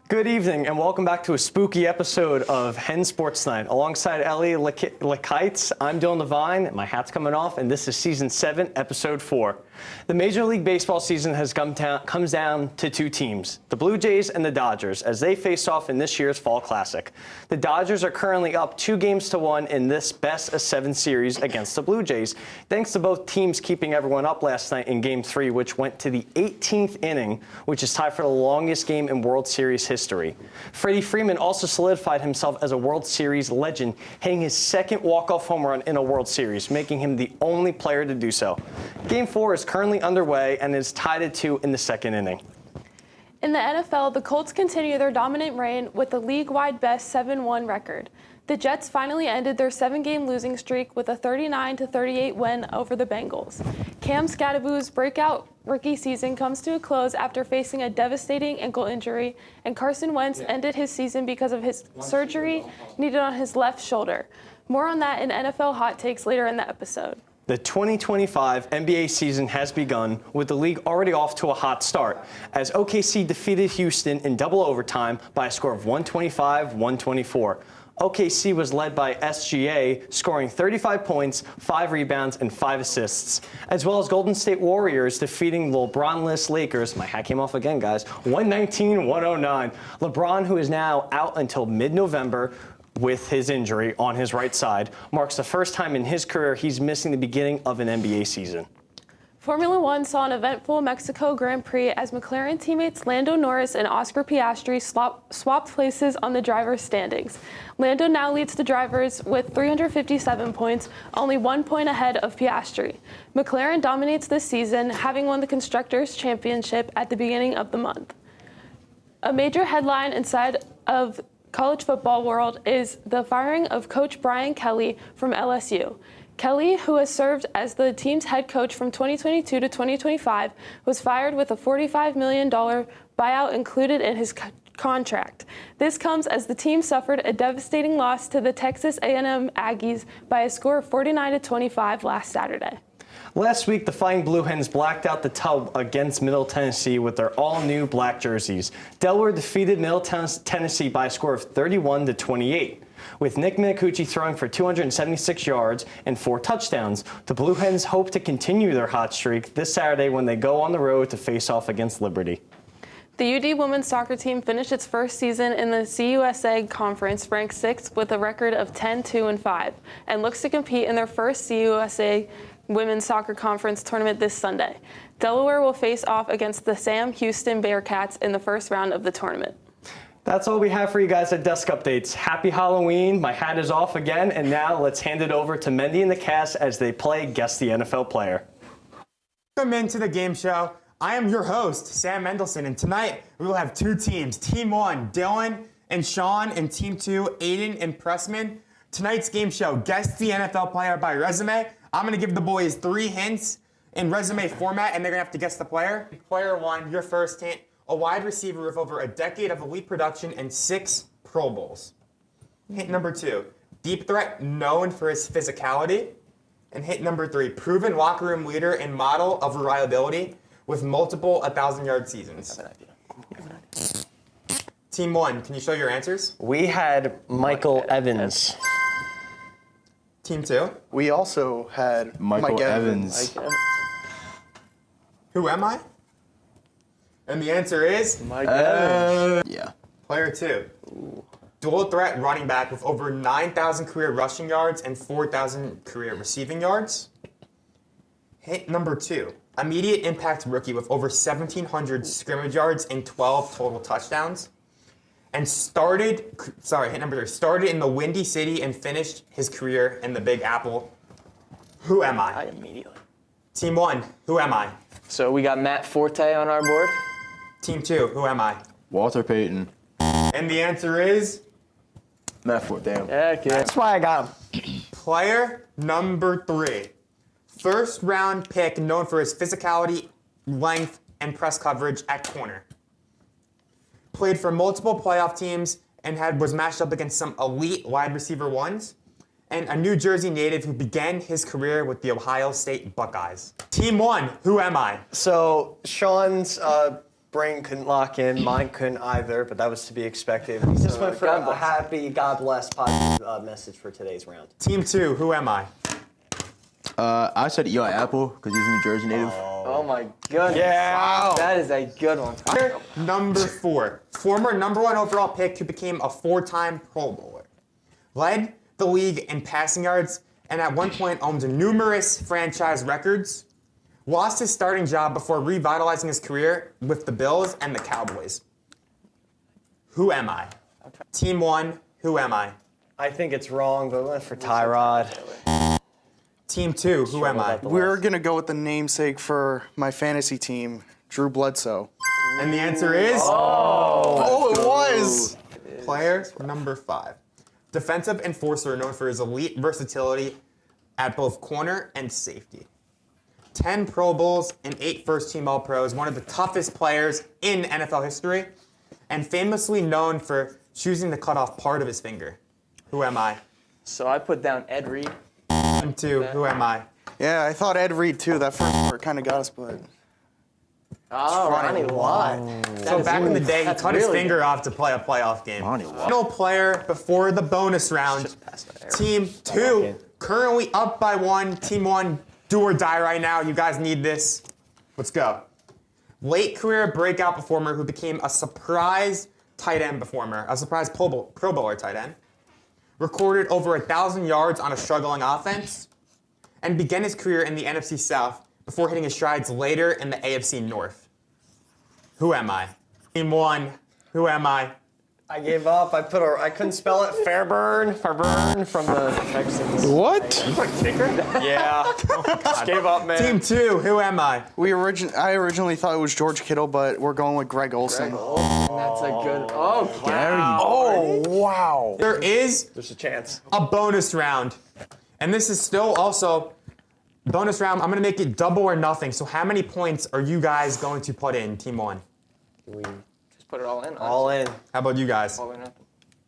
Good evening and welcome back to a spooky episode of Hen Sports Night. Alongside Ellie Lakites, I'm Dylan Devine, my hat's coming off, and this is Season 7, Episode 4. The Major League Baseball season comes down to two teams, the Blue Jays and the Dodgers, as they face off in this year's Fall Classic. The Dodgers are currently up 2-1 in this best-of-7 series against the Blue Jays, thanks to both teams keeping everyone up last night in Game 3, which went to the 18th inning, which is tied for the longest game in World Series history. Freddie Freeman also solidified himself as a World Series legend, hitting his second walk-off home run in a World Series, making him the only player to do so. Game 4 is currently underway and is tied at 2 in the second inning. In the NFL, the Colts continue their dominant reign with a league-wide best 7-1 record. The Jets finally ended their 7-game losing streak with a 39-38 win over the Bengals. Cam Scadaboo's breakout rookie season comes to a close after facing a devastating ankle injury, and Carson Wentz ended his season because of his surgery needed on his left shoulder. More on that in NFL Hot Takes later in the episode. The 2025 NBA season has begun, with the league already off to a hot start, as OKC defeated Houston in double overtime by a score of 125-124. OKC was led by SGA, scoring 35 points, 5 rebounds, and 5 assists, as well as Golden State Warriors defeating the LeBron-less Lakers, my hat came off again, guys, 119-109. LeBron, who is now out until mid-November, with his injury on his right side, marks the first time in his career he's missing the beginning of an NBA season. Formula One saw an eventful Mexico Grand Prix as McLaren teammates Lando Norris and Oscar Piastri swapped places on the drivers' standings. Lando now leads the drivers with 357 points, only 1 point ahead of Piastri. McLaren dominates this season, having won the Constructors' Championship at the beginning of the month. A major headline inside of college football world is the firing of Coach Brian Kelly from LSU. Kelly, who has served as the team's head coach from 2022 to 2025, was fired with a $45 million buyout included in his contract. This comes as the team suffered a devastating loss to the Texas A&M Aggies by a score of 49-25 last Saturday. Last week, the Fighting Blue Hens blacked out the tub against Middle Tennessee with their all-new black jerseys. Delaware defeated Middle Tennessee by a score of 31-28. With Nick Minicucci throwing for 276 yards and 4 touchdowns, the Blue Hens hope to continue their hot streak this Saturday when they go on the road to face off against Liberty. The UD women's soccer team finished its first season in the CUSA Conference ranked 6th with a record of 10-2-5 and looks to compete in their first CUSA Women's Soccer Conference tournament this Sunday. Delaware will face off against the Sam Houston Bearcats in the first round of the tournament. That's all we have for you guys at Desk Updates. Happy Halloween. My hat is off again, and now let's hand it over to Mendy and the cast as they play Guess the NFL Player. Welcome into the game show. I am your host, Sam Mendelson, and tonight we will have 2 teams. Team 1, Dylan and Sean, and Team 2, Aiden and Pressman. Tonight's game show, Guess the NFL Player by resume. I'm going to give the boys 3 hints in resume format, and they're going to have to guess the player. Player 1, your first hint, a wide receiver with over a decade of elite production and 6 Pro Bowls. Hint number 2, deep threat known for his physicality. And hint number 3, proven locker room leader and model of reliability with multiple 1,000-yard seasons. Team 1, can you show your answers? We had Michael Evans. Team 2, We also had Michael Evans. who am I? And the answer is Mike Evans. Yeah. player 2. Dual threat running back with over 9,000 career rushing yards and 4,000 career receiving yards. Hint number 2. Immediate impact rookie with over 1,700 scrimmage yards and 12 total touchdowns. And hint number 3, started in the Windy City and finished his career in the Big Apple. Who am I? Immediately. Team 1, who am I? So we got Matt Forte on our board. Team 2, who am I? Walter Payton. And the answer is Matt Fort, damn. Heck yeah. That's why I got him. player number 3. First round pick known for his physicality, length, and press coverage at corner. Played for multiple playoff teams and was matched up against some elite wide receiver ones. And a New Jersey native who began his career with the Ohio State Buckeyes. Team 1, who am I? So Sean's brain couldn't lock in, mine couldn't either, but that was to be expected. We just went for a happy, God bless positive message for today's round. Team 2, who am I? I said Eli Apple because he's a New Jersey native. Oh my goodness. Yeah. Wow. That is a good one. Number 4, former number 1 overall pick who became a 4-time Pro Bowler. Led the league in passing yards and at one point owned numerous franchise records. Lost his starting job before revitalizing his career with the Bills and the Cowboys. Who am I? Team 1, who am I? I think it's wrong, but we went for Tyrod. Team 2, who am I? We're going to go with the namesake for my fantasy team, Drew Bledsoe. And the answer is Oh, it was! player number 5. Defensive enforcer known for his elite versatility at both corner and safety. 10 Pro Bowls and 8 first-team All-Pros, one of the toughest players in NFL history, and famously known for choosing to cut off part of his finger. Who am I? So I put down Ed Reed. Team 2, who am I? Yeah, I thought Ed Reed too. That first part kind of got us, but Oh, Ronnie Lott. So back in the day, he cut his finger off to play a playoff game. Final player before the bonus round. Team 2, currently up by 1. Team 1, do or die right now. You guys need this. Let's go. Late career breakout performer who became a surprise tight end performer, a surprise Pro Bowler tight end. Recorded over 1,000 yards on a struggling offense, and began his career in the NFC South before hitting his strides later in the AFC North. Who am I? Team 1, who am I? I gave up. I couldn't spell it. Fairburn from the Texans. what? Yeah. Just gave up, man. Team 2, who am I? I originally thought it was George Kittle, but we're going with Greg Olson. That's a good. Oh, Oh, wow. There is There's a chance. a bonus round, and this is still also bonus round. I'm going to make it double or nothing. So how many points are you guys going to put in, Team 1? just put it all in. All in. How about you guys? All or nothing.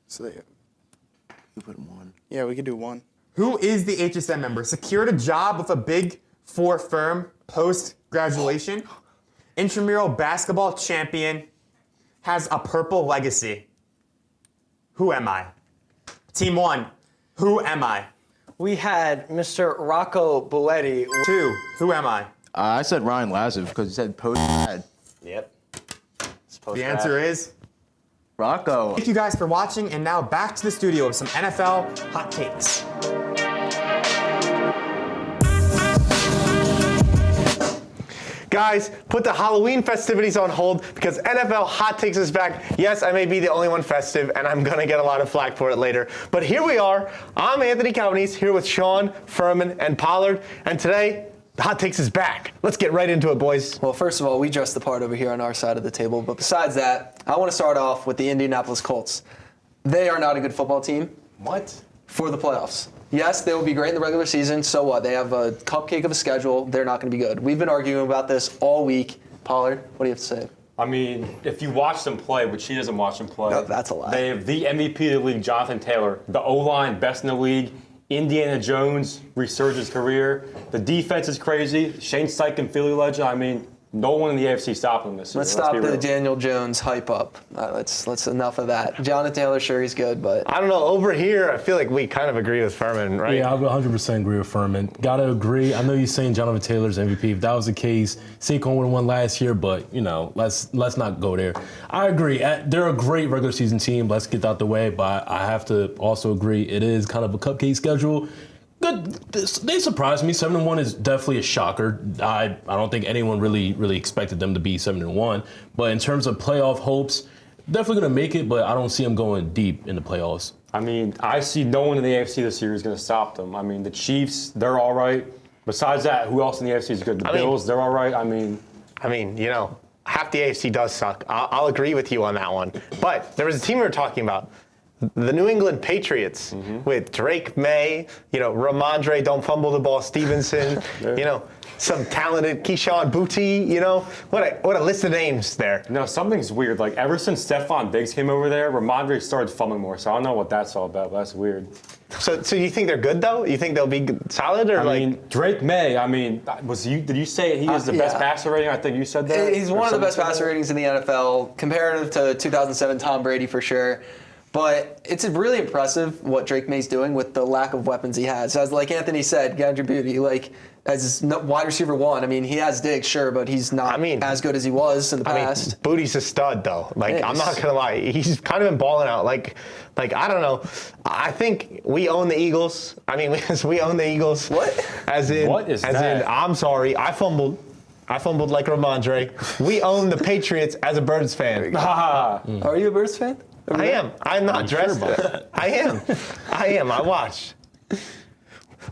So they, You put him on. yeah, we could do one. Who is the HSM member? Secured a job with a Big 4 firm post-graduation. Intramural basketball champion. Has a purple legacy. Who am I? Team 1, who am I? We had Mr. Rocco Boetti. 2, who am I? I said Ryan Laziv because he said post-grad. Yep. The answer is Rocco. thank you guys for watching, and now back to the studio with some NFL hot takes. Guys, put the Halloween festivities on hold because NFL Hot Takes is back. Yes, I may be the only one festive, and I'm going to get a lot of flack for it later. But here we are. I'm Anthony Calvanese here with Sean, Furman, and Pollard. And today, the Hot Takes is back. Let's get right into it, boys. Well, first of all, we dressed the part over here on our side of the table. But besides that, I want to start off with the Indianapolis Colts. They are not a good football team. What? For the playoffs. Yes, they will be great in the regular season. So what? They have a cupcake of a schedule. They're not going to be good. We've been arguing about this all week. Pollard, what do you have to say? I mean, if you watch them play, which he doesn't watch them play. No, that's a lie. They have the MVP of the league, Jonathan Taylor. The O-line, best in the league. Indiana Jones resurged his career. The defense is crazy. Shane Steichen, Philly legend. I mean, no one in the AFC stopped him this year. Let's stop be the real. Daniel Jones hype up. Let's enough of that. Jonathan Taylor, sure he's good, but I don't know. Over here, I feel like we kind of agree with Furman, right? Yeah, I would 100% agree with Furman. Gotta agree. I know you're saying Jonathan Taylor's MVP. If that was the case, Saquon would have won last year, but let's not go there. I agree. They're a great regular season team. Let's get that out the way. But I have to also agree it is kind of a cupcake schedule. Good. They surprised me. 7-1 is definitely a shocker. I don't think anyone really expected them to be 7-1. But in terms of playoff hopes, definitely going to make it. But I don't see them going deep in the playoffs. I mean, I see no one in the AFC this year is going to stop them. I mean, the Chiefs, they're all right. Besides that, who else in the AFC is good? The Bills, they're all right. I mean, half the AFC does suck. I'll agree with you on that one. But there was a team we were talking about. The New England Patriots with Drake May, Ramondre, don't fumble the ball, Stevenson, some talented Keyshawn Boutte, what a list of names there. no, something's weird. Like, ever since Stephon Diggs came over there, Ramondre started fumbling more. So I don't know what that's all about, but that's weird. So you think they're good though? You think they'll be solid or I like? mean, Drake May. I mean, did you say he is the best yeah. passer rating? I think you said that. He's Or one of the someone best said passer that? ratings in the NFL, comparative to 2007 Tom Brady for sure. But it's really impressive what Drake May's doing with the lack of weapons he has. As like Anthony said, Gandry Beauty, like as wide receiver 1. I mean, he has Diggs, sure, but he's not as good as he was in the past. Booty's a stud though. Like I'm not gonna lie, he's kind of been balling out. Like I don't know. I think we own the Eagles. I mean, we own the Eagles. What? As in, What is as that? in, I'm sorry, I fumbled like Ramondre. We own the Patriots as a Birds fan. Are you a Birds fan? I am. I'm not dressed. I am. I watch.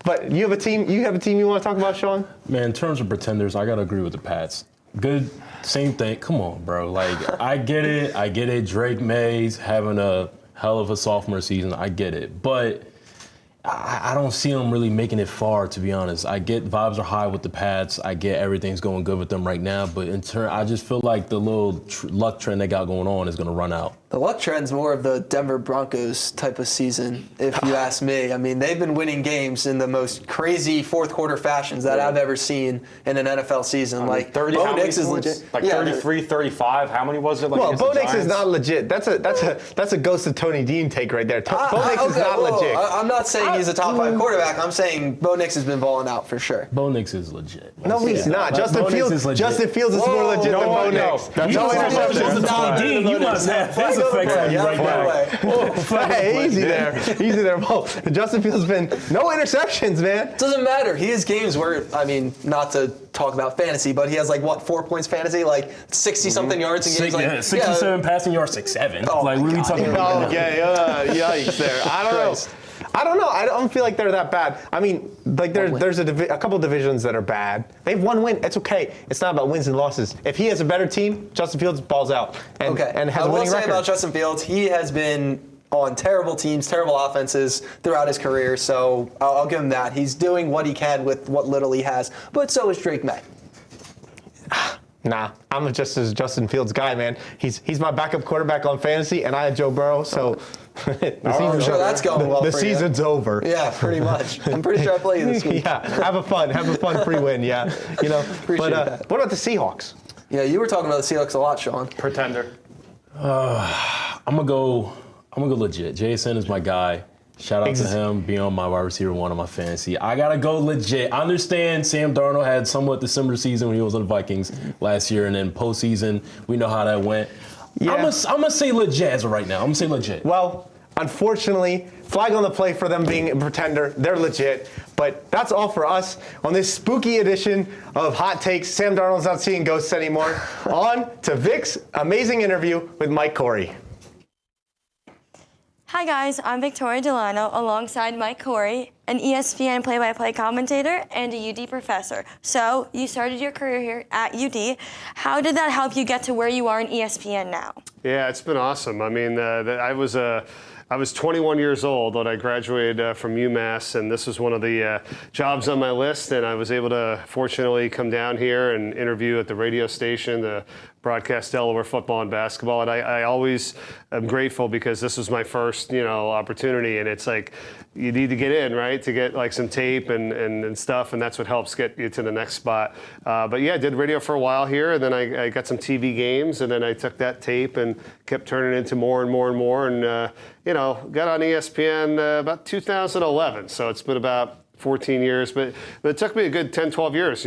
But you have a team. You want to talk about, Sean? Man, in terms of pretenders, I gotta agree with the Pats. Good, same thing. Come on, bro. Like, I get it. Drake May's having a hell of a sophomore season. I get it, but I don't see them really making it far, to be honest. I get vibes are high with the Pats. I get everything's going good with them right now, but in turn, I just feel like the little luck trend they got going on is gonna run out. The luck trend's more of the Denver Broncos type of season, if you ask me. I mean, they've been winning games in the most crazy fourth quarter fashions that I've ever seen in an NFL season. I mean, like 30, Bo how many Nix is points? legit. Like Yeah, 33, 35. How many was it? Like Well, against the Bo Nix is Giants? not legit. That's a ghost of Tony Dean take right there. Bo Nix is not legit. I'm not saying he's a top 5 quarterback. I'm saying Bo Nix has been balling out for sure. Bo Nix is legit. No, he's not. Bo Justin Nix Fields. is legit. Justin Fields is more legit than Bo Nix. No interceptions. You must have his effects on you right now. Hey, easy there. Well, Justin Fields has been no interceptions, man. Doesn't matter. He has games where, I mean, not to talk about fantasy, but he has like, what, 4 points fantasy? Like 60-something yards in games? Like, 67 passing yards, 6-7. Oh Like, my what are we God. talking about? Okay, yikes there. I don't know. I don't feel like they're that bad. I mean, like there's a couple divisions that are bad. They have one win. It's okay. It's not about wins and losses. If he has a better team, Justin Fields balls out and has a I will winning say record. about Justin Fields, he has been on terrible teams, terrible offenses throughout his career, so I'll give him that. He's doing what he can with what little he has, but so is Drake May. Nah, I'm just a Justin Fields guy, man. He's my backup quarterback on fantasy, and I had Joe Burrow, so I'm sure that's going well the for season's over. Yeah, pretty much. I'm pretty sure I play you this week. Yeah, have a fun free win. Yeah, you know. Appreciate that. What about the Seahawks? Yeah, you were talking about the Seahawks a lot, Sean. Pretender. I'm gonna go legit. Jason is my guy. Shout out to him being on my wide receiver 1 on my fantasy. I gotta go legit. I understand Sam Darnold had somewhat the similar season when he was on the Vikings last year, and then postseason, we know how that went. Yeah. I'm gonna say legit as of right now. I'm gonna say legit. Well, unfortunately, flag on the play for them being a pretender. They're legit. But that's all for us on this spooky edition of Hot Takes. Sam Darnold's not seeing ghosts anymore. On to Vic's amazing interview with Mike Corey. Hi guys, I'm Victoria Delano alongside Mike Corey, an ESPN play-by-play commentator and a UD professor. So you started your career here at UD. How did that help you get to where you are in ESPN now? Yeah, it's been awesome. I mean, I was 21 years old when I graduated from UMass, and this was one of the jobs on my list, and I was able to fortunately come down here and interview at the radio station, the broadcast Delaware football and basketball, and I always am grateful because this was my first, opportunity, and it's like you need to get in, right, to get like some tape and stuff, and that's what helps get you to the next spot. But yeah, I did radio for a while here, and then I got some TV games, and then I took that tape and kept turning it into more and more and more, and got on ESPN about 2011, so it's been about 14 years, but it took me a good 10, 12 years,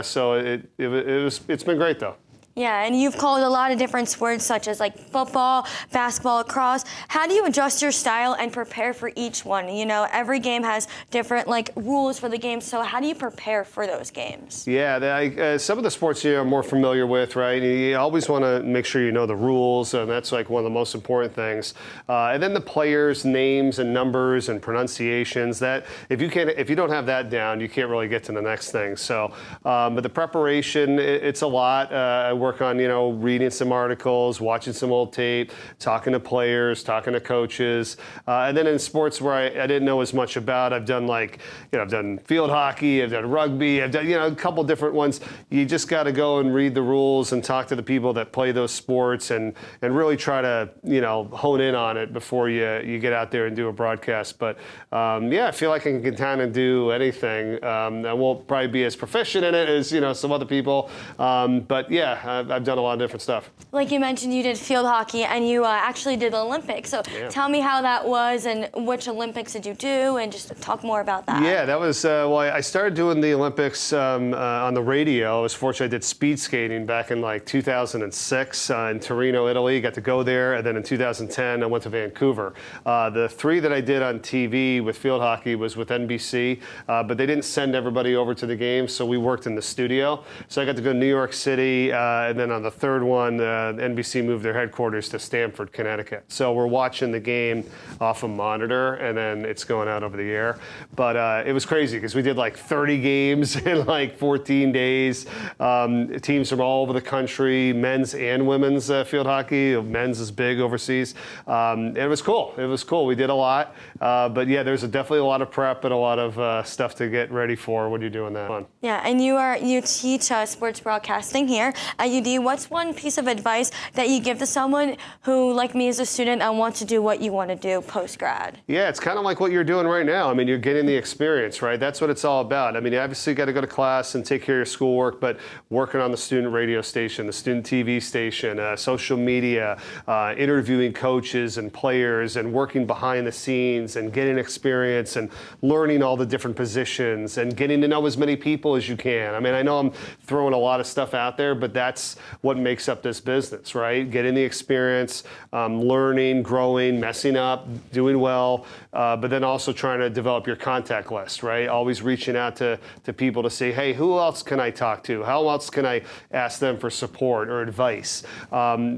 so it's been great though. Yeah, and you've called a lot of different sports such as like football, basketball, lacrosse. How do you adjust your style and prepare for each one? Every game has different rules for the game, so how do you prepare for those games? Yeah, some of the sports you're more familiar with, right? You always want to make sure you know the rules, and that's like one of the most important things. And then the players' names and numbers and pronunciations. That if you don't have that down, you can't really get to the next thing. So, but the preparation, it's a lot. I work on, reading some articles, watching some old tape, talking to players, talking to coaches. And then in sports where I didn't know as much about, I've done I've done field hockey, I've done rugby, I've done, a couple different ones. You just got to go and read the rules and talk to the people that play those sports and really try to, hone in on it before you get out there and do a broadcast. But I feel like I can kind of do anything. I won't probably be as proficient in it as, some other people. But yeah, I've done a lot of different stuff. Like you mentioned, you did field hockey and you actually did the Olympics. So tell me how that was and which Olympics did you do, and just talk more about that. Yeah, that was, I started doing the Olympics on the radio. I was fortunate I did speed skating back in 2006 in Torino, Italy. Got to go there. And then in 2010, I went to Vancouver. The 3 that I did on TV with field hockey was with NBC, but they didn't send everybody over to the games, so we worked in the studio. So I got to go to New York City, and then on the 3rd one, NBC moved their headquarters to Stamford, Connecticut. So we're watching the game off a monitor, and then it's going out over the air. But it was crazy because we did 30 games in 14 days. Teams from all over the country, men's and women's field hockey. Men's is big overseas. And it was cool. It was cool. We did a lot. But yeah, there's definitely a lot of prep and a lot of stuff to get ready for when you're doing that. Yeah, and you teach sports broadcasting here at UD. What's one piece of advice that you give to someone who, like me as a student, wants to do what you want to do post-grad? Yeah, it's kind of like what you're doing right now. I mean, you're getting the experience, right? That's what it's all about. I mean, you obviously got to go to class and take care of your schoolwork, but working on the student radio station, the student TV station, social media, interviewing coaches and players and working behind the scenes and getting experience and learning all the different positions and getting to know as many people as you can. I mean, I know I'm throwing a lot of stuff out there, but that's what makes up this business, right? Getting the experience, learning, growing, messing up, doing well, but then also trying to develop your contact list, right? Always reaching out to people to say, hey, who else can I talk to? How else can I ask them for support or advice?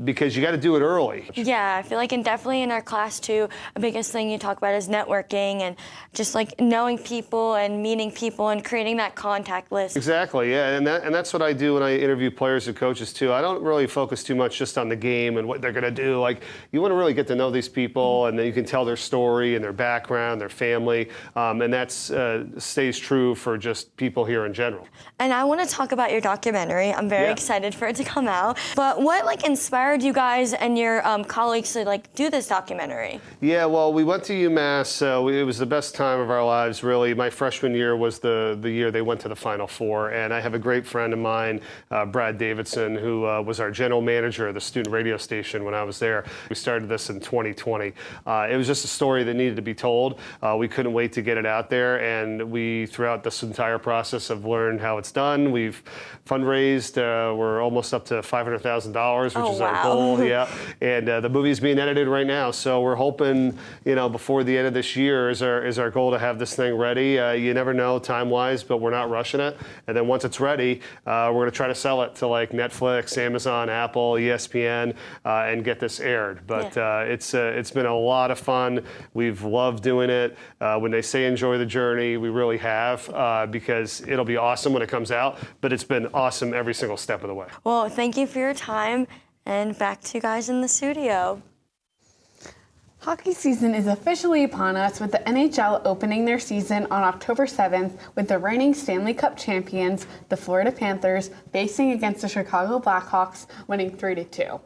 Because you got to do it early. Yeah, I feel like, and definitely in our class too, the biggest thing you talk about is networking and just knowing people and meeting people and creating that contact list. Exactly, yeah, and that's what I do when I interview players and coaches too. I don't really focus too much just on the game and what they're going to do. You want to really get to know these people, and then you can tell their story and their background, their family, and that stays true for just people here in general. And I want to talk about your documentary. I'm very excited for it to come out. But what inspired you guys and your colleagues to do this documentary? Yeah, well, we went to UMass. It was the best time of our lives, really. My freshman year was the year they went to the Final Four, and I have a great friend of mine, Brad Davidson, who was our general manager of the student radio station when I was there. We started this in 2020. It was just a story that needed to be told. We couldn't wait to get it out there, and we, throughout this entire process, have learned how it's done. We've fundraised. We're almost up to $500,000, which is our goal. Yeah, and the movie is being edited right now, so we're hoping, before the end of this year is our goal to have this thing ready. You never know time-wise, but we're not rushing it. And then once it's ready, we're going to try to sell it to Netflix, Amazon, Apple, ESPN, and get this aired. But it's been a lot of fun. We've loved doing it. When they say enjoy the journey, we really have, because it'll be awesome when it comes out, but it's been awesome every single step of the way. Well, thank you for your time, and back to you guys in the studio. Hockey season is officially upon us, with the NHL opening their season on October 7th with the reigning Stanley Cup champions, the Florida Panthers, facing against the Chicago Blackhawks, winning 3-2.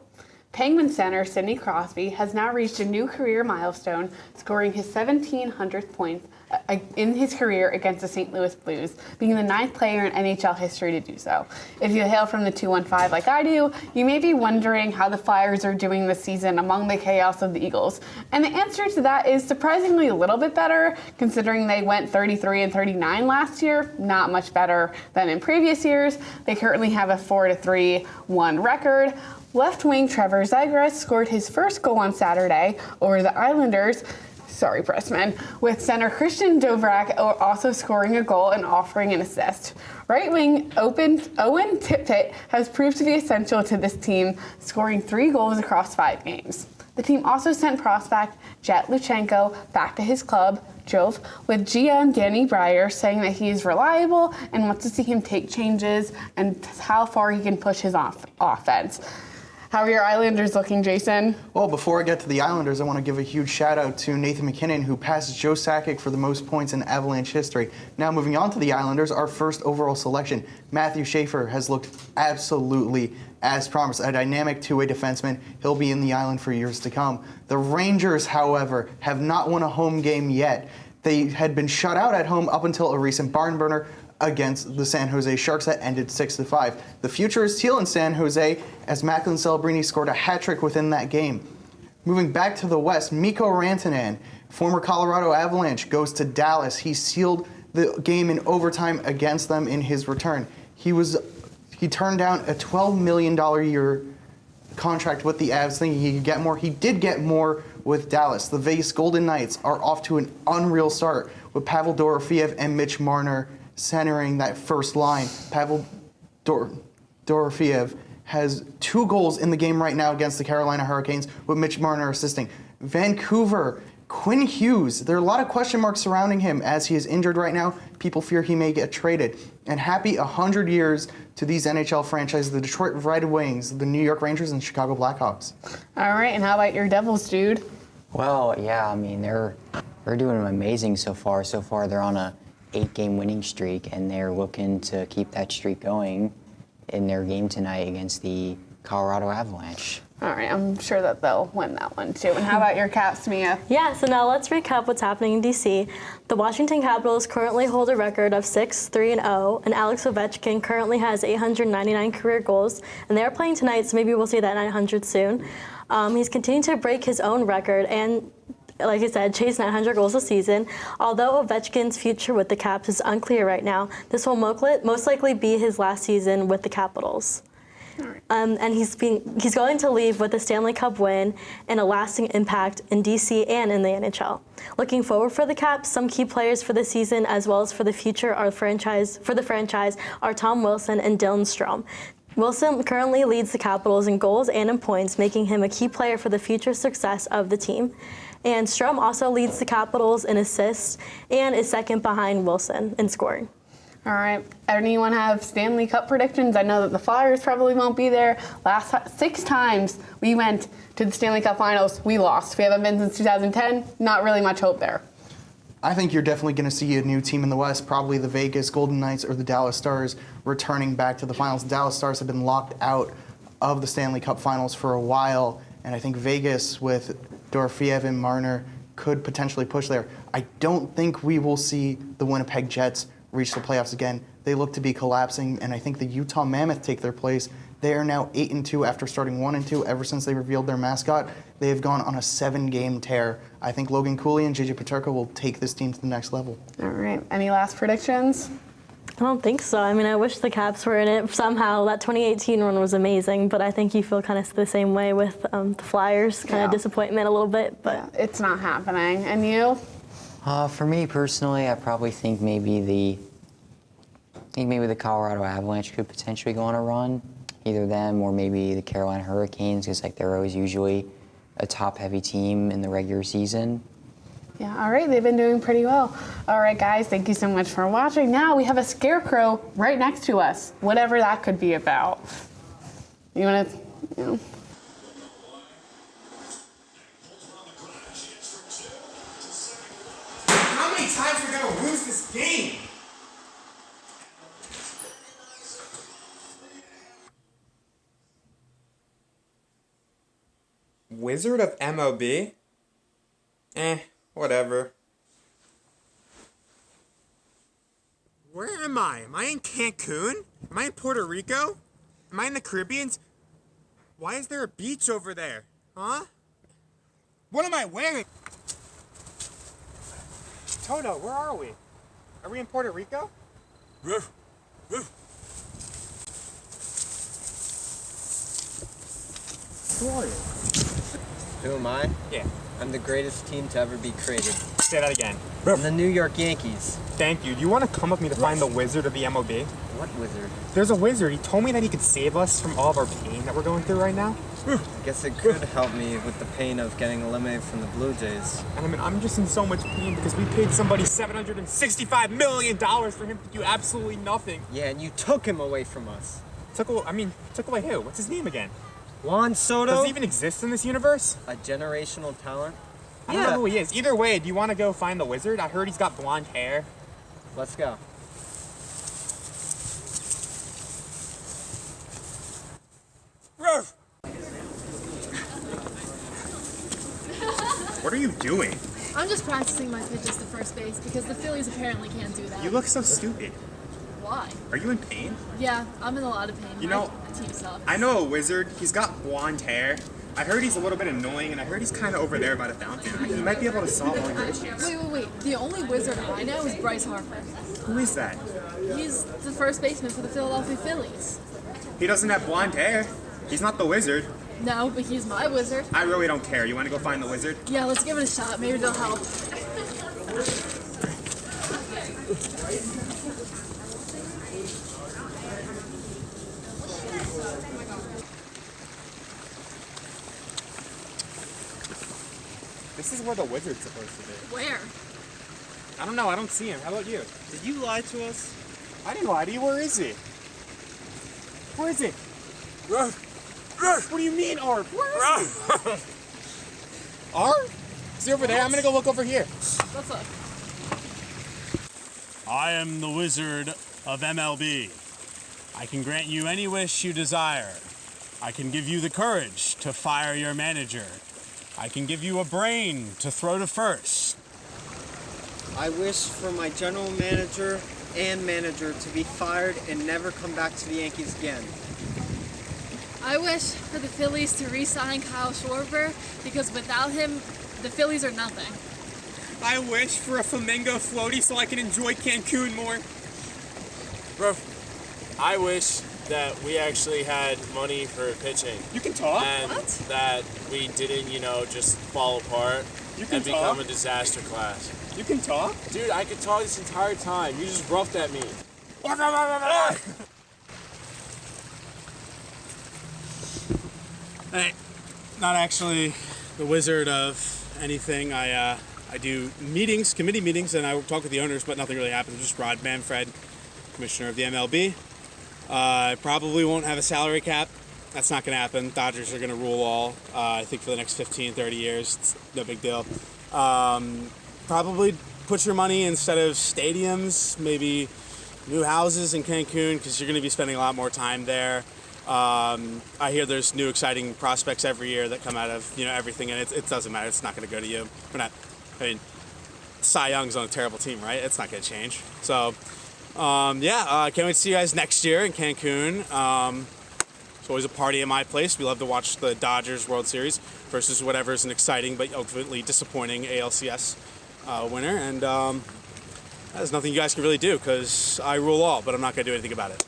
Penguin center Sidney Crosby has now reached a new career milestone, scoring his 1,700th point in his career against the St. Louis Blues, being the 9th player in NHL history to do so. If you hail from the 215 like I do, you may be wondering how the Flyers are doing this season among the chaos of the Eagles. And the answer to that is surprisingly a little bit better, considering they went 33-39 last year. Not much better than in previous years. They currently have a 4-3-1 record. Left wing Trevor Zegras scored his first goal on Saturday over the Islanders. Sorry, Pressman. With center Christian Dvorak also scoring a goal and offering an assist. Right wing Owen Tippett has proved to be essential to this team, scoring 3 goals across 5 games. The team also sent prospect Jet Luchenko back to his club. Jove, with GM Danny Breyer saying that he is reliable and wants to see him take changes and how far he can push his offense. How are your Islanders looking, Jason? Well, before I get to the Islanders, I want to give a huge shout out to Nathan McKinnon, who passes Joe Sakic for the most points in Avalanche history. Now moving on to the Islanders, our first overall selection, Matthew Schaefer has looked absolutely as promised. A dynamic two-way defenseman. He'll be in the Island for years to come. The Rangers, however, have not won a home game yet. They had been shut out at home up until a recent barn burner against the San Jose Sharks that ended 6-5. The future is teal in San Jose as Macklin Celebrini scored a hat trick within that game. Moving back to the West, Mikko Rantanen, former Colorado Avalanche, goes to Dallas. He sealed the game in overtime against them in his return. He turned down a $12 million a year contract with the Avs, thinking he could get more. He did get more with Dallas. The Vegas Golden Knights are off to an unreal start with Pavel Dorofeev and Mitch Marner centering that first line. Pavel Dorofeev has 2 goals in the game right now against the Carolina Hurricanes, with Mitch Marner assisting. Vancouver, Quinn Hughes, there are a lot of question marks surrounding him as he is injured right now. People fear he may get traded. And happy 100 years to these NHL franchises, the Detroit Red Wings, the New York Rangers, and Chicago Blackhawks. All right, and how about your Devils, dude? Well, yeah, I mean, they're doing amazing so far. So far, they're on a 8-game winning streak, and they're looking to keep that streak going in their game tonight against the Colorado Avalanche. All right, I'm sure that they'll win that one too. And how about your Caps, Mia? Yeah, so now let's recap what's happening in D.C. The Washington Capitals currently hold a record of 6-3-0, and Alex Ovechkin currently has 899 career goals, and they're playing tonight, so maybe we'll see that 900 soon. He's continuing to break his own record and, like I said, chase 900 goals a season. Although Ovechkin's future with the Caps is unclear right now, this will most likely be his last season with the Capitals. And he's going to leave with a Stanley Cup win and a lasting impact in DC and in the NHL. Looking forward for the Caps, some key players for the season as well as for the future are the franchise are Tom Wilson and Dylan Strome. Wilson currently leads the Capitals in goals and in points, making him a key player for the future success of the team. And Strome also leads the Capitals in assists and is second behind Wilson in scoring. All right. Anyone have Stanley Cup predictions? I know that the Flyers probably won't be there. Last 6 times we went to the Stanley Cup Finals, we lost. We haven't been since 2010. Not really much hope there. I think you're definitely going to see a new team in the West, probably the Vegas Golden Knights or the Dallas Stars returning back to the finals. The Dallas Stars have been locked out of the Stanley Cup Finals for a while, and I think Vegas with Dorofeev and Marner could potentially push there. I don't think we will see the Winnipeg Jets reach the playoffs again. They look to be collapsing, and I think the Utah Mammoth take their place. They are now 8-2 after starting 1-2 ever since they revealed their mascot. They have gone on a 7-game tear. I think Logan Cooley and JJ Peterka will take this team to the next level. All right. Any last predictions? I don't think so. I mean, I wish the Caps were in it somehow. That 2018 run was amazing, but I think you feel kind of the same way with the Flyers. Kind of disappointment a little bit, but it's not happening. And you? For me personally, I probably think maybe the Colorado Avalanche could potentially go on a run. Either them or maybe the Carolina Hurricanes, because they're always usually a top-heavy team in the regular season. Yeah, all right, they've been doing pretty well. All right, guys, thank you so much for watching. Now we have a scarecrow right next to us, whatever that could be about. You want to, How many times are we going to lose this game? Wizard of MOB? Whatever. Where am I? Am I in Cancun? Am I in Puerto Rico? Am I in the Caribbean? Why is there a beach over there? Huh? What am I wearing? Toto, where are we? Are we in Puerto Rico? Roof. Roof. Who are you? Who am I? Yeah. I'm the greatest team to ever be created. Say that again. The New York Yankees. Thank you. Do you want to come with me to find the wizard of the MLB? What wizard? There's a wizard. He told me that he could save us from all of our pain that we're going through right now. I guess it could help me with the pain of getting eliminated from the Blue Jays. And I mean, I'm just in so much pain because we paid somebody $765 million for him to do absolutely nothing. Yeah, and you took him away from us. Took away who? What's his name again? Juan Soto? Does he even exist in this universe? A generational talent? I don't know who he is. Either way, do you want to go find the wizard? I heard he's got blonde hair. Let's go. Ruff! What are you doing? I'm just practicing my pitches to first base because the Phillies apparently can't do that. You look so stupid. Why? Are you in pain? Yeah, I'm in a lot of pain. You know, my team sucks. I know a wizard. He's got blonde hair. I heard he's a little bit annoying, and I heard he's kind of over there by the fountain. He might be able to solve all your issues. Wait. The only wizard I know is Bryce Harper. Who is that? He's the first baseman for the Philadelphia Phillies. He doesn't have blonde hair. He's not the wizard. No, but he's my wizard. I really don't care. You want to go find the wizard? Yeah, let's give it a shot. Maybe they'll help. This is where the wizard's supposed to be. Where? I don't know. I don't see him. How about you? Did you lie to us? I didn't lie to you. Where is he? Where is he? What do you mean, Arp? Where is he? Arp? Is he over there? I'm gonna go look over here. Let's look. I am the wizard of MLB. I can grant you any wish you desire. I can give you the courage to fire your manager. I can give you a brain to throw to first. I wish for my general manager and manager to be fired and never come back to the Yankees again. I wish for the Phillies to re-sign Kyle Schwarber because without him, the Phillies are nothing. I wish for a flamingo floaty so I can enjoy Cancun more. Bro, I wish that we actually had money for pitching. You can talk. And that we didn't, just fall apart and become a disaster class. You can talk? Dude, I could talk this entire time. You just roughed at me. Hey, not actually the wizard of anything. I do meetings, committee meetings, and I talk with the owners, but nothing really happens. Just Rod Manfred, commissioner of the MLB. I probably won't have a salary cap. That's not going to happen. Dodgers are going to rule all, I think, for the next 15, 30 years. It's no big deal. Probably put your money instead of stadiums, maybe new houses in Cancun, because you're going to be spending a lot more time there. I hear there's new exciting prospects every year that come out of everything, and it doesn't matter. It's not going to go to you. Cy Young's on a terrible team, right? It's not going to change. So, can't wait to see you guys next year in Cancun. It's always a party at my place. We love to watch the Dodgers World Series versus whatever is an exciting but ultimately disappointing ALCS winner. And there's nothing you guys can really do because I rule all, but I'm not going to do anything about it.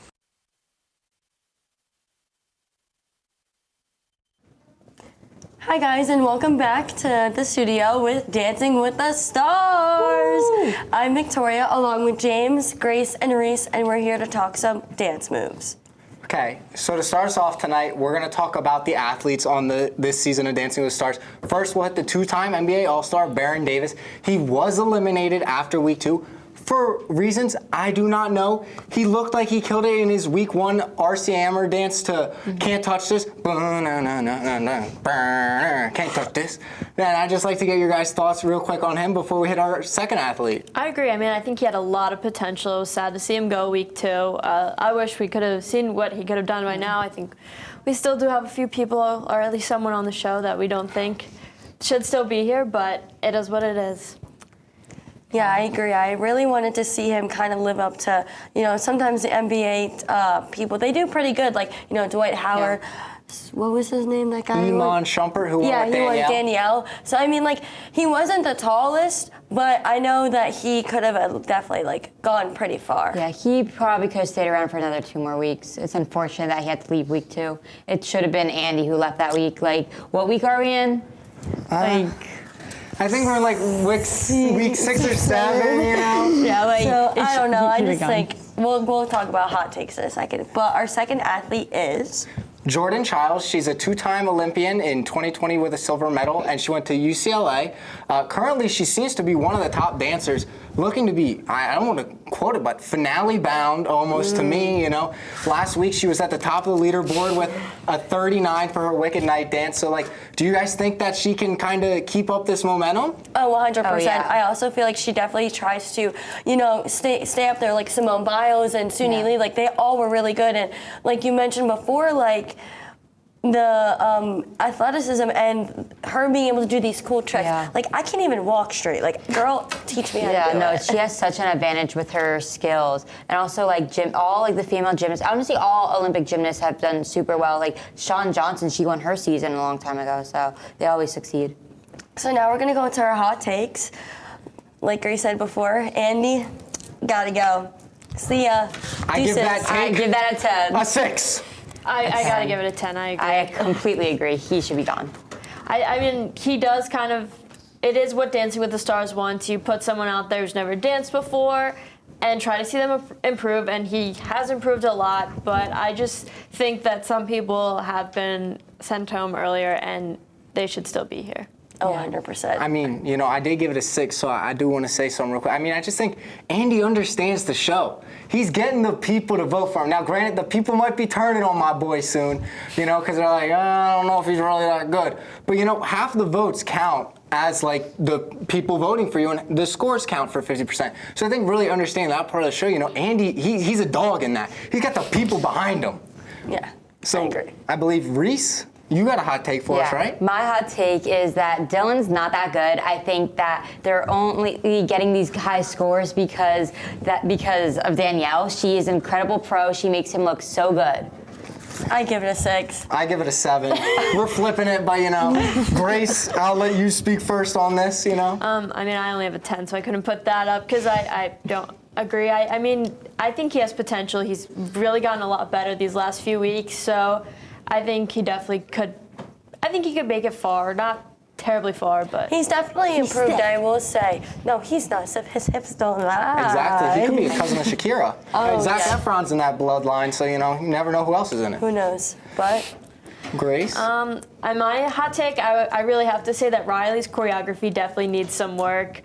Hi guys, and welcome back to the studio with Dancing with the Stars. Woo! I'm Victoria, along with James, Grace, and Reese, and we're here to talk some dance moves. Okay, so to start us off tonight, we're going to talk about the athletes on this season of Dancing with the Stars. First, we'll hit the two-time NBA All-Star, Baron Davis. He was eliminated after Week 2. For reasons I do not know, he looked like he killed it in his Week 1 RC Hammer dance to Can't Touch This. Can't touch this. And I'd just like to get your guys' thoughts real quick on him before we hit our second athlete. I agree. I mean, I think he had a lot of potential. It was sad to see him go Week 2. I wish we could have seen what he could have done by now. I think we still do have a few people, or at least someone on the show that we don't think should still be here, but it is what it is. Yeah, I agree. I really wanted to see him kind of live up to, sometimes the NBA people, they do pretty good. Like, Dwight Howard. Yeah. What was his name, that guy? Iman Shumpert, who won with Danielle. Yeah, he won Danielle. So, I mean, he wasn't the tallest, but I know that he could have definitely, gone pretty far. Yeah, he probably could have stayed around for another 2 more weeks. It's unfortunate that he had to leave Week 2. It should have been Andy who left that week. What week are we in? I think we're like week 6 or 7, you know? Yeah, like so, I don't know. I keep it just going. think we'll talk about hot takes in a second. But our second athlete is Jordan Childs. She's a 2-time Olympian in 2020 with a silver medal, and she went to UCLA. Currently, she seems to be one of the top dancers, looking to be, I don't want to quote it, but finale bound almost to me, you know. Last week, she was at the top of the leaderboard with a 39 for her Wicked Night dance. So, like, do you guys think that she can kind of keep up this momentum? Oh, 100%. Oh, yeah. I also feel like she definitely tries to, you know, stay up there. Like Simone Biles and Suni Lee, like they all were really good. And like you mentioned before, like the athleticism and her being able to do these cool tricks. Yeah. Like I can't even walk straight. Like girl, teach me how to do it. She has such an advantage with her skills, and also like all like the female gymnasts. Honestly, all Olympic gymnasts have done super well. Like Shawn Johnson, she won her season a long time ago, so they always succeed. So now we're gonna go into our hot takes. Like Grace said before, Andy, gotta go. See ya. I give that take I give that a 10. a 6. I gotta give it a 10. I agree. I completely agree. He should be gone. I mean, he does kind of. It is what Dancing with the Stars wants. You put someone out there who's never danced before, and try to see them improve. And he has improved a lot. But I just think that some people have been sent home earlier, and they should still be here. Oh, 100%. I mean, you know, I did give it a 6, so I do want to say something real quick. I mean, I just think Andy understands the show. He's getting the people to vote for him. Now, granted, the people might be turning on my boy soon, you know, because they're like, I don't know if he's really that good. But, you know, half the votes count as, like, the people voting for you, and the scores count for 50%. So I think really understanding that part of the show, you know, Andy, he's a dog in that. He's got the people behind him. Yeah, so I agree. I believe Reese, you got a hot take for us, right? My hot take is that Dylan's not that good. I think that they're only getting these high scores because of Danielle. She is an incredible pro. She makes him look so good. I give it a 6. I give it a 7. We're flipping it, but, you know, Grace, I'll let you speak first on this, you know? I mean, I only have a 10, so I couldn't put that up because I don't agree. I mean, I think he has potential. He's really gotten a lot better these last few weeks, so I think he definitely could. I think he could make it far, not terribly far, but he's definitely improved. I will say. No, he's not. His hips don't lie. Exactly. He could be a cousin of Shakira. Oh, Zac yeah. Efron's in that bloodline, so you know, you never know who else is in it. Who knows? But Grace. And my hot take, I really have to say that Riley's choreography definitely needs some work.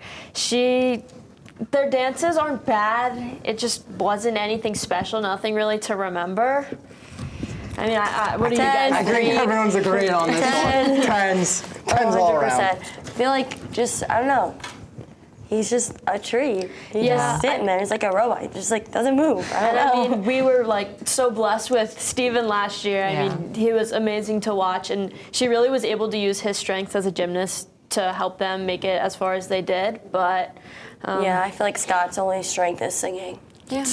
Their dances aren't bad. It just wasn't anything special. Nothing really to remember. I mean, what do you guys I think everyone's agreed on this one. 10s all around. 100%. I feel like I don't know. He's just a tree. He's just sitting there. He's like a robot. He just like doesn't move. I mean, we were like so blessed with Steven last year. I mean, he was amazing to watch, and she really was able to use his strengths as a gymnast to help them make it as far as they did. But yeah, I feel like Scott's only strength is singing. Yeah.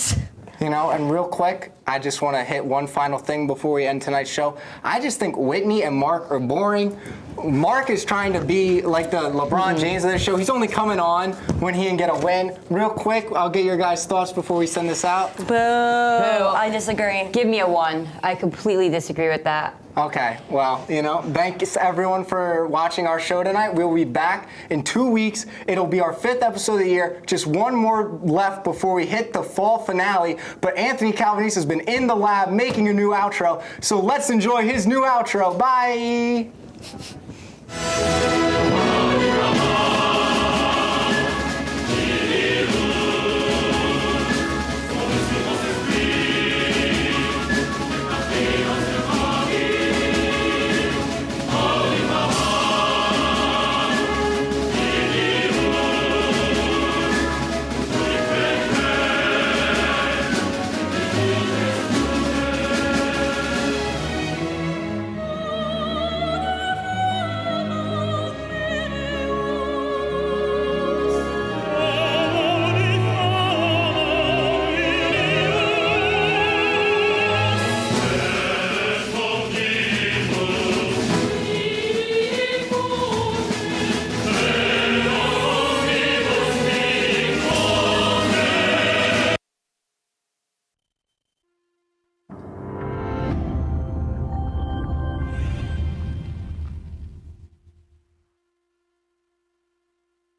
You know, and real quick, I just want to hit one final thing before we end tonight's show. I just think Whitney and Mark are boring. Mark is trying to be like the LeBron James of this show. He's only coming on when he can get a win. Real quick, I'll get your guys' thoughts before we send this out. Boo. I disagree. Give me a 1. I completely disagree with that. Okay, well, you know, thanks everyone for watching our show tonight. We'll be back in 2 weeks. It'll be our 5th episode of the year. Just one more left before we hit the fall finale. But Anthony Calvanese has been in the lab making a new outro. So let's enjoy his new outro. Bye.